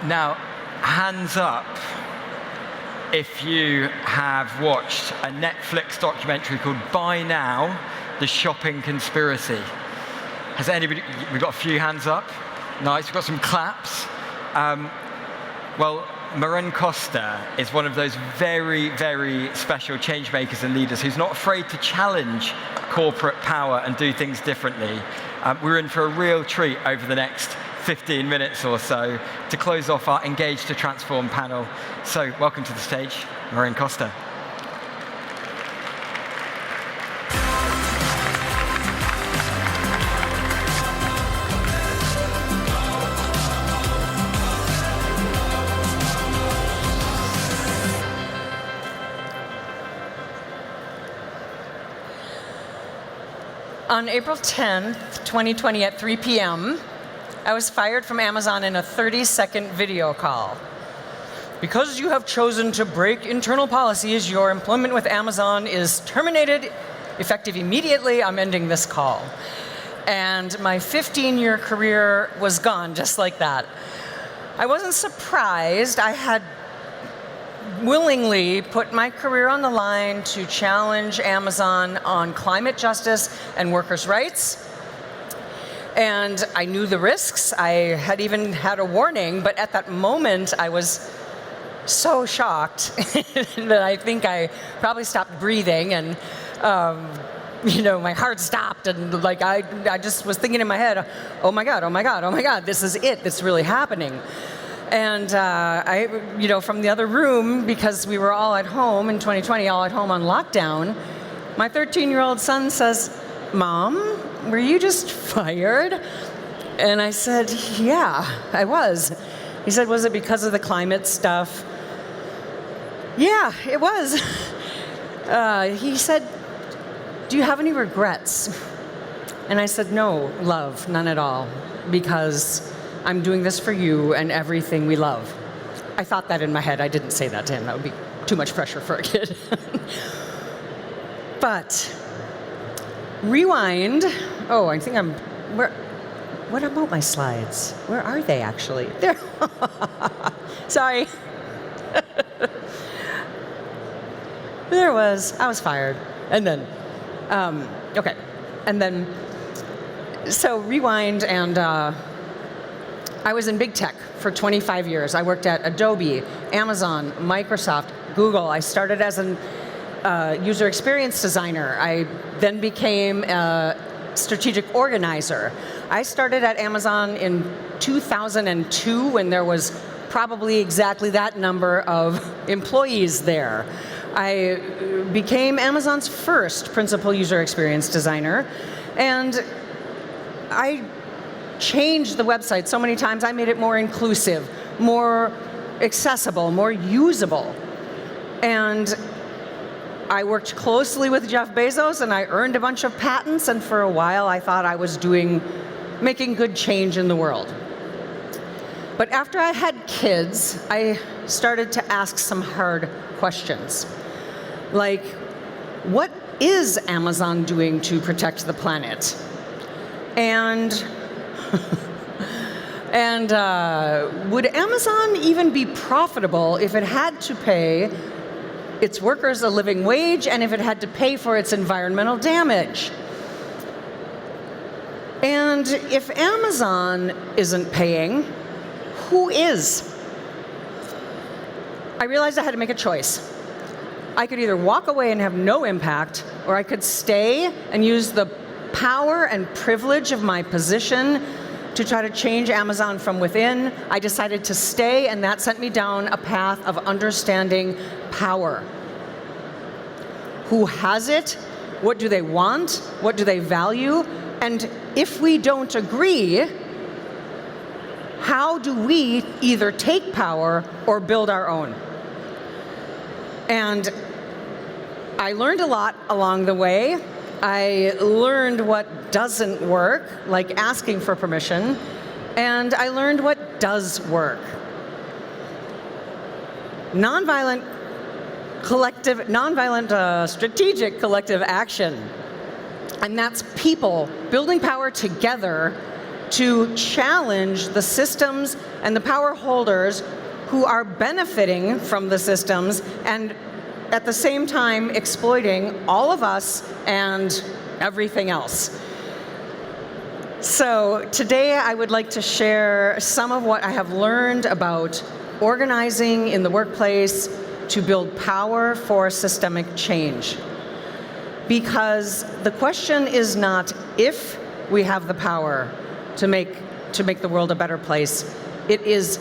Now, hands up if you have watched a Netflix documentary called Buy Now, The Shopping Conspiracy. Has anybody, we've got a few hands up. Nice, we've got some claps. Well, Maren Costa is one of those very, very special change makers and leaders who's not afraid to challenge corporate power and do things differently. We're in for a real treat over the next 15 minutes or so to close off our Engage to Transform panel. So welcome to the stage, Maren Costa. On April 10th, 2020 at 3 p.m., I was fired from Amazon in a 30-second video call. Because you have chosen to break internal policies, your employment with Amazon is terminated, effective immediately. I'm ending this call. And my 15-year career was gone just like that. I wasn't surprised. I had willingly put my career on the line to challenge Amazon on climate justice and workers' rights. And I knew the risks. I had even had a warning, but at that moment I was so shocked that I think I probably stopped breathing, and my heart stopped, and like I just was thinking in my head, oh my God, oh my God, oh my God, this is it, this is really happening. And from the other room, because we were all at home in 2020, all at home on lockdown, my 13-year-old son says, "Mom, were you just fired?" And I said, "Yeah, I was." He said, "Was it because of the climate stuff?" Yeah, it was. He said, "Do you have any regrets?" And I said, "No, love, none at all, because I'm doing this for you and everything we love." I thought that in my head. I didn't say that to him. That would be too much pressure for a kid. But rewind. Oh, I think what about my slides? Where are they actually? There. Sorry. There was. I was fired. And then, okay. And then, so rewind, and I was in big tech for 25 years. I worked at Adobe, Amazon, Microsoft, Google. I started as an user experience designer. I then became a strategic organizer. I started at Amazon in 2002 when there was probably exactly that number of employees there. I became Amazon's first principal user experience designer, and I changed the website so many times. I made it more inclusive, more accessible, more usable. And I worked closely with Jeff Bezos, and I earned a bunch of patents, and for a while I thought I was making good change in the world. But after I had kids, I started to ask some hard questions. Like, what is Amazon doing to protect the planet? And would Amazon even be profitable if it had to pay its workers a living wage and if it had to pay for its environmental damage? And if Amazon isn't paying, who is? I realized I had to make a choice. I could either walk away and have no impact, or I could stay and use the power and privilege of my position to try to change Amazon from within. I decided to stay, and that sent me down a path of understanding power. Who has it? What do they want? What do they value? And if we don't agree, how do we either take power or build our own? And I learned a lot along the way. I learned what doesn't work, like asking for permission, and I learned what does work. Nonviolent strategic collective action. And that's people building power together to challenge the systems and the power holders who are benefiting from the systems and at the same time exploiting all of us and everything else. So today I would like to share some of what I have learned about organizing in the workplace to build power for systemic change. Because the question is not if we have the power to make the world a better place, it is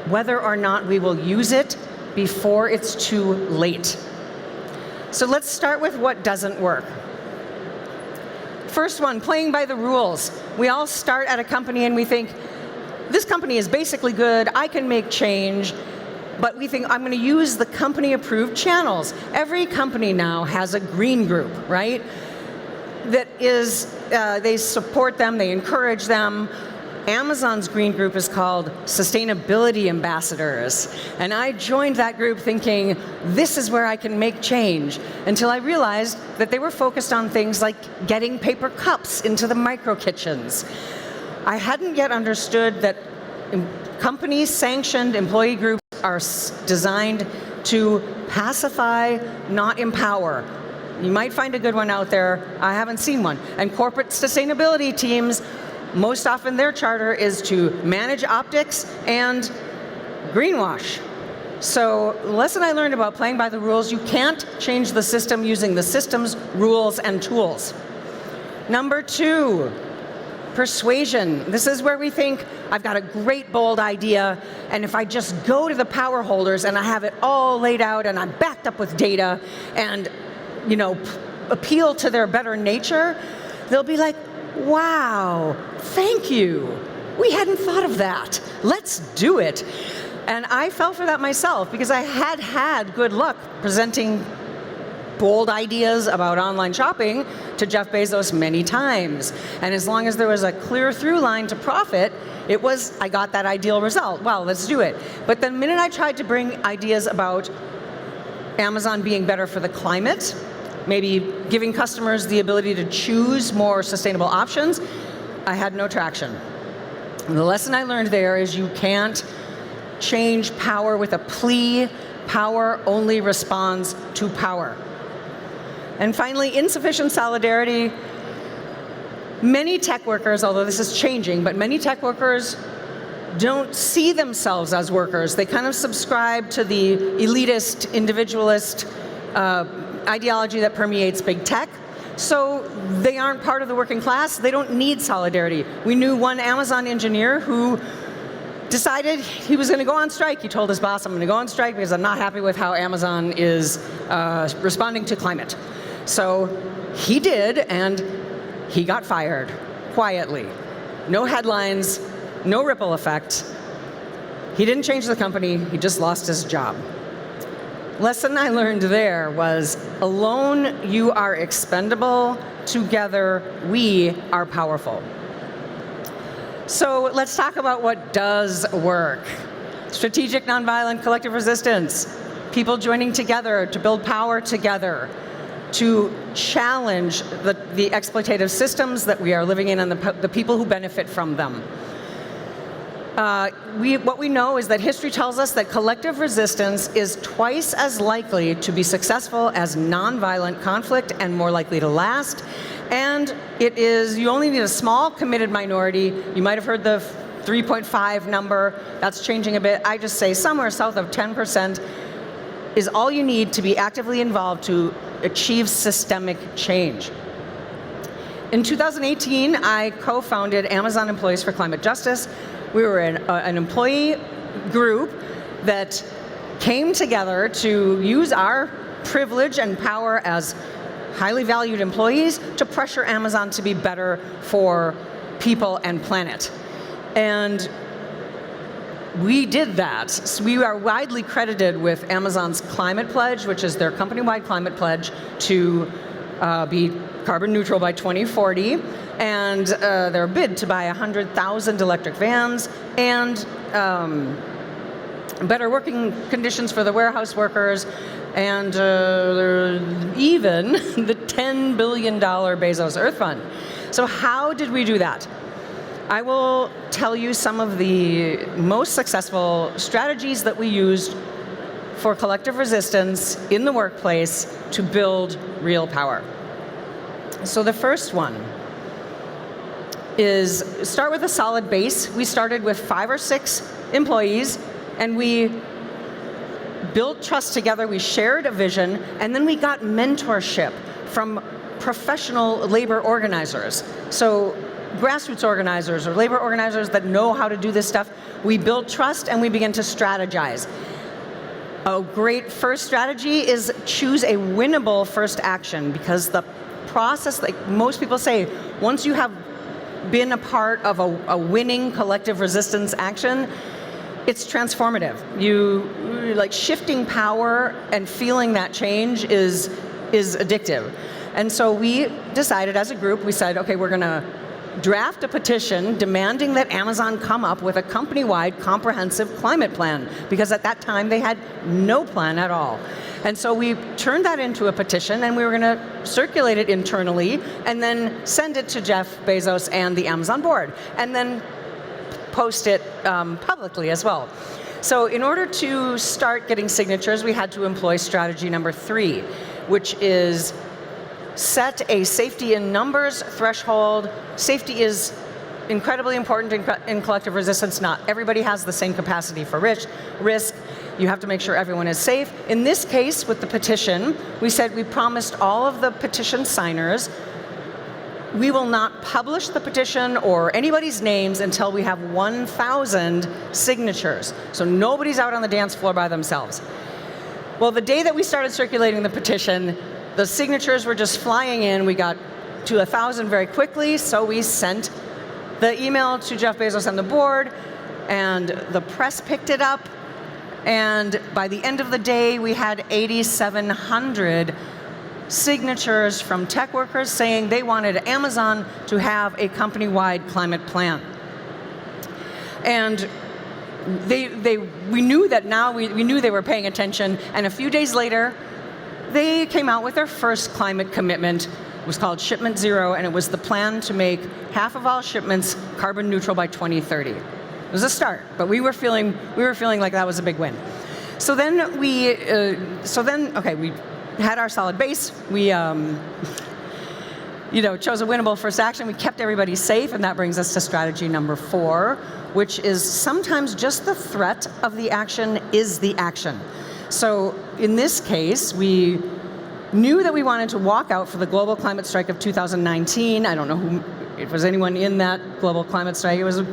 whether or not we will use it before it's too late. So let's start with what doesn't work. First one, playing by the rules. We all start at a company and we think, this company is basically good, I can make change, but we think, I'm going to use the company-approved channels. Every company now has a green group, right? That is, they support them, they encourage them. Amazon's green group is called Sustainability Ambassadors. And I joined that group thinking, this is where I can make change, until I realized that they were focused on things like getting paper cups into the micro kitchens. I hadn't yet understood that company-sanctioned employee groups are designed to pacify, not empower. You might find a good one out there. I haven't seen one. And corporate sustainability teams, most often their charter is to manage optics and greenwash. So the lesson I learned about playing by the rules, you can't change the system using the system's rules and tools. Number 2, persuasion. This is where we think, I've got a great, bold idea, and if I just go to the power holders and I have it all laid out and I'm backed up with data and, appeal to their better nature, they'll be like, wow, thank you. We hadn't thought of that. Let's do it. And I fell for that myself because I had good luck presenting bold ideas about online shopping to Jeff Bezos many times. And as long as there was a clear through line to profit, I got that ideal result. Well, let's do it. But the minute I tried to bring ideas about Amazon being better for the climate, maybe giving customers the ability to choose more sustainable options, I had no traction. And the lesson I learned there is you can't change power with a plea. Power only responds to power. And finally, insufficient solidarity. Many tech workers, although this is changing, but many tech workers don't see themselves as workers. They kind of subscribe to the elitist, individualist ideology that permeates big tech. So they aren't part of the working class. They don't need solidarity. We knew one Amazon engineer who decided he was going to go on strike. He told his boss, I'm going to go on strike because I'm not happy with how Amazon is responding to climate. So he did, and he got fired quietly. No headlines, no ripple effect. He didn't change the company, he just lost his job. Lesson I learned there was, alone you are expendable, together we are powerful. So let's talk about what does work. Strategic nonviolent collective resistance, people joining together to build power together, to challenge the exploitative systems that we are living in and the people who benefit from them. What we know is that history tells us that collective resistance is twice as likely to be successful as nonviolent conflict and more likely to last. And you only need a small committed minority. You might have heard the 3.5 number. That's changing a bit. I just say somewhere south of 10% is all you need to be actively involved to achieve systemic change. In 2018, I co-founded Amazon Employees for Climate Justice. We were an employee group that came together to use our privilege and power as highly valued employees to pressure Amazon to be better for people and planet. And we did that. So we are widely credited with Amazon's climate pledge, which is their company-wide climate pledge to be carbon neutral by 2040, and their bid to buy 100,000 electric vans, and better working conditions for the warehouse workers, and even the $10 billion Bezos Earth Fund. So how did we do that? I will tell you some of the most successful strategies that we used for collective resistance in the workplace to build real power. So the first one is start with a solid base. We started with 5 or 6 employees, and we built trust together, we shared a vision, and then we got mentorship from professional labor organizers. So grassroots organizers or labor organizers that know how to do this stuff. We built trust and we began to strategize. A great first strategy is choose a winnable first action, because the process, like most people say, once you have been a part of a winning collective resistance action, it's transformative. You like shifting power and feeling that change is addictive. And so we decided as a group, we said, okay, we're going to draft a petition demanding that Amazon come up with a company-wide comprehensive climate plan, because at that time they had no plan at all. And so we turned that into a petition, and we were going to circulate it internally and then send it to Jeff Bezos and the Amazon board, and then post it publicly as well. So in order to start getting signatures, we had to employ strategy number 3, which is set a safety in numbers threshold. Safety is incredibly important in collective resistance. Not everybody has the same capacity for risk. You have to make sure everyone is safe. In this case, with the petition, we said we promised all of the petition signers we will not publish the petition or anybody's names until we have 1,000 signatures. So nobody's out on the dance floor by themselves. Well, the day that we started circulating the petition, the signatures were just flying in. We got to 1,000 very quickly, so we sent the email to Jeff Bezos and the board, and the press picked it up, and by the end of the day, we had 8,700 signatures from tech workers saying they wanted Amazon to have a company-wide climate plan. And we knew that now, we knew they were paying attention, and a few days later, they came out with their first climate commitment. It was called Shipment Zero, and it was the plan to make half of all shipments carbon neutral by 2030. It was a start, but we were feeling like that was a big win. So then we had our solid base. We chose a winnable first action. We kept everybody safe, and that brings us to strategy number 4, which is sometimes just the threat of the action is the action. So in this case, we knew that we wanted to walk out for the global climate strike of 2019. I don't know if was anyone in that global climate strike. It was a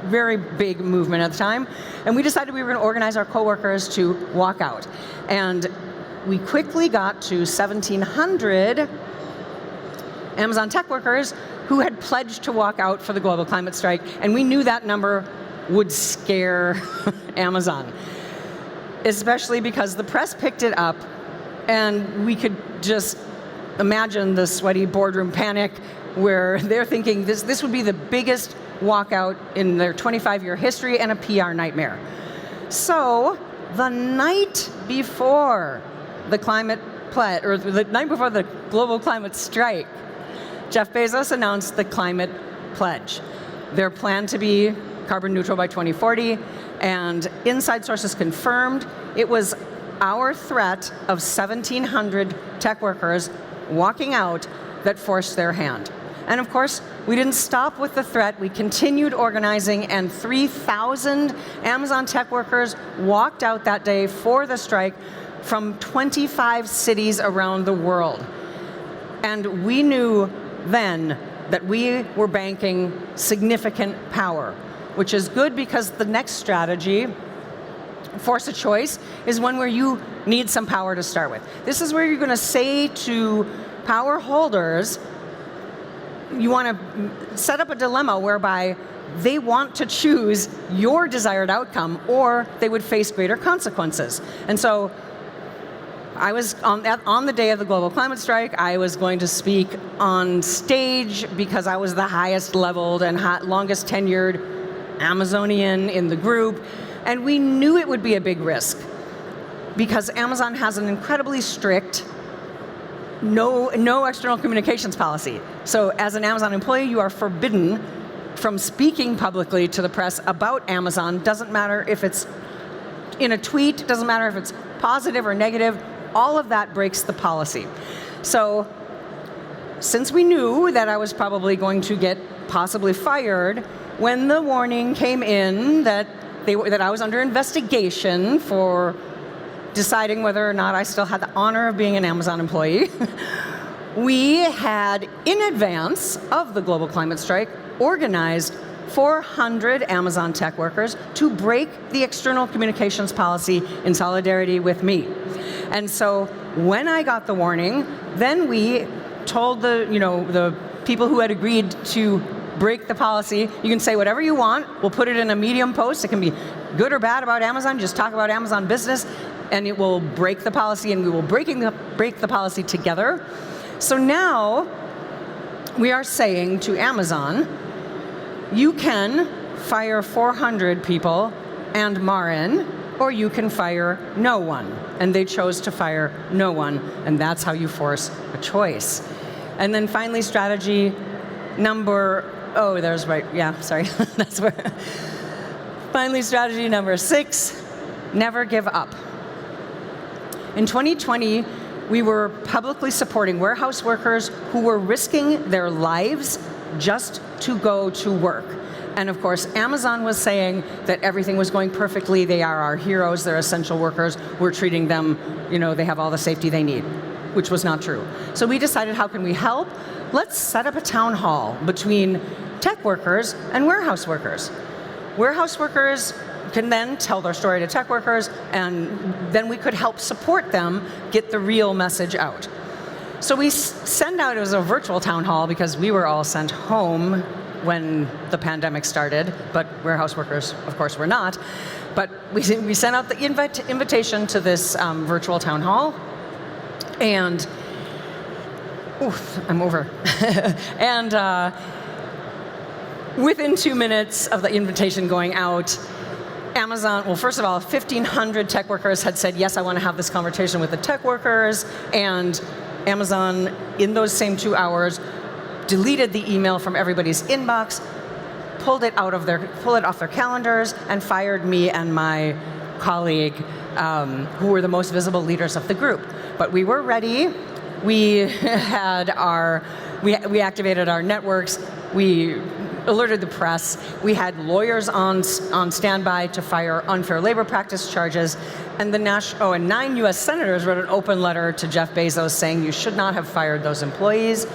very big movement at the time. And we decided we were going to organize our coworkers to walk out. And we quickly got to 1,700 Amazon tech workers who had pledged to walk out for the global climate strike. And we knew that number would scare Amazon, especially because the press picked it up, and we could just imagine the sweaty boardroom panic where they're thinking this would be the biggest walkout in their 25-year history and a PR nightmare. So the night before the climate pledge, or the night before the global climate strike, Jeff Bezos announced the climate pledge. Their plan to be carbon neutral by 2040, and inside sources confirmed it was our threat of 1,700 tech workers walking out that forced their hand. And of course, we didn't stop with the threat. We continued organizing, and 3,000 Amazon tech workers walked out that day for the strike from 25 cities around the world. And we knew then that we were banking significant power, which is good because the next strategy, force a choice, is one where you need some power to start with. This is where you're going to say to power holders, you want to set up a dilemma whereby they want to choose your desired outcome, or they would face greater consequences. And so I was on the day of the global climate strike, I was going to speak on stage because I was the highest leveled and longest tenured Amazonian in the group. And we knew it would be a big risk because Amazon has an incredibly strict no external communications policy. So as an Amazon employee, you are forbidden from speaking publicly to the press about Amazon. Doesn't matter if it's in a tweet, doesn't matter if it's positive or negative, all of that breaks the policy. So since we knew that I was probably going to get possibly fired, when the warning came in that I was under investigation for deciding whether or not I still had the honor of being an Amazon employee, we had, in advance of the global climate strike, organized 400 Amazon tech workers to break the external communications policy in solidarity with me. And so when I got the warning, then we told the people who had agreed to break the policy, you can say whatever you want, we'll put it in a Medium post, it can be good or bad about Amazon, just talk about Amazon business, and it will break the policy, and we will break the policy together. So now we are saying to Amazon, you can fire 400 people and Maren, or you can fire no one. And they chose to fire no one, and that's how you force a choice. And then finally, strategy number, that's where. Finally, strategy number 6, never give up. In 2020, we were publicly supporting warehouse workers who were risking their lives just to go to work. And of course, Amazon was saying that everything was going perfectly. They are our heroes. They're essential workers. We're treating them, they have all the safety they need, which was not true. So we decided, how can we help? Let's set up a town hall between tech workers and warehouse workers. Warehouse workers can then tell their story to tech workers, and then we could help support them get the real message out. So we send out, it was a virtual town hall because we were all sent home when the pandemic started, but warehouse workers, of course, were not. But we sent out the invitation to this virtual town hall, and, I'm over. And within 2 minutes of the invitation going out, Amazon, well, first of all, 1,500 tech workers had said, yes, I want to have this conversation with the tech workers, and Amazon, in those same 2 hours, deleted the email from everybody's inbox, pulled it off their calendars, and fired me and my colleague, who were the most visible leaders of the group. But we were ready. We had we activated our networks. We alerted the press. We had lawyers on standby to fire unfair labor practice charges. And 9 US senators wrote an open letter to Jeff Bezos saying you should not have fired those employees.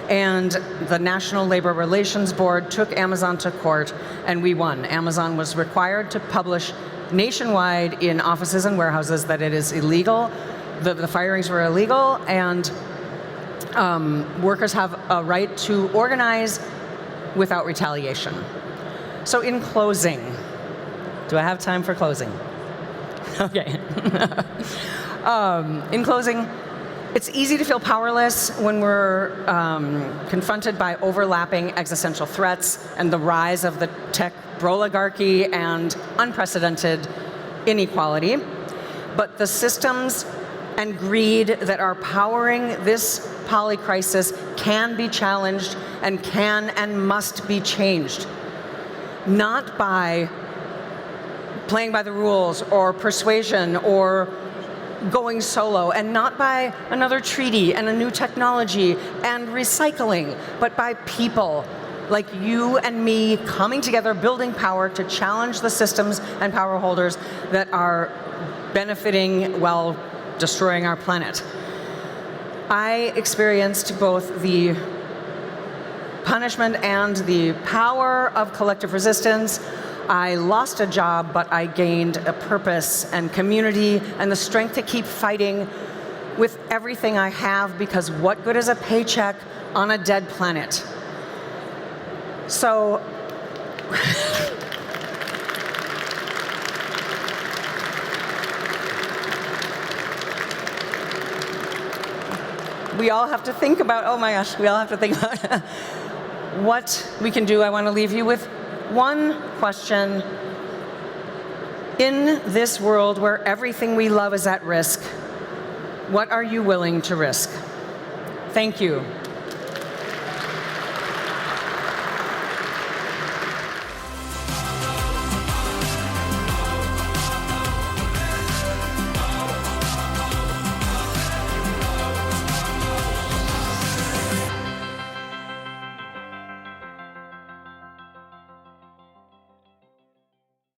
And the National Labor Relations Board took Amazon to court, and we won. Amazon was required to publish nationwide in offices and warehouses that it is illegal. The firings were illegal, and workers have a right to organize without retaliation. So in closing, do I have time for closing? Okay. In closing, it's easy to feel powerless when we're confronted by overlapping existential threats and the rise of the tech oligarchy and unprecedented inequality. But the systems and greed that are powering this poly-crisis can be challenged and can and must be changed. Not by playing by the rules or persuasion or going solo, and not by another treaty and a new technology and recycling, but by people like you and me coming together, building power to challenge the systems and power holders that are benefiting while destroying our planet. I experienced both the punishment and the power of collective resistance. I lost a job, but I gained a purpose and community and the strength to keep fighting with everything I have, because what good is a paycheck on a dead planet? So, we all have to think about, what we can do. I want to leave you with one question. In this world where everything we love is at risk, what are you willing to risk? Thank you.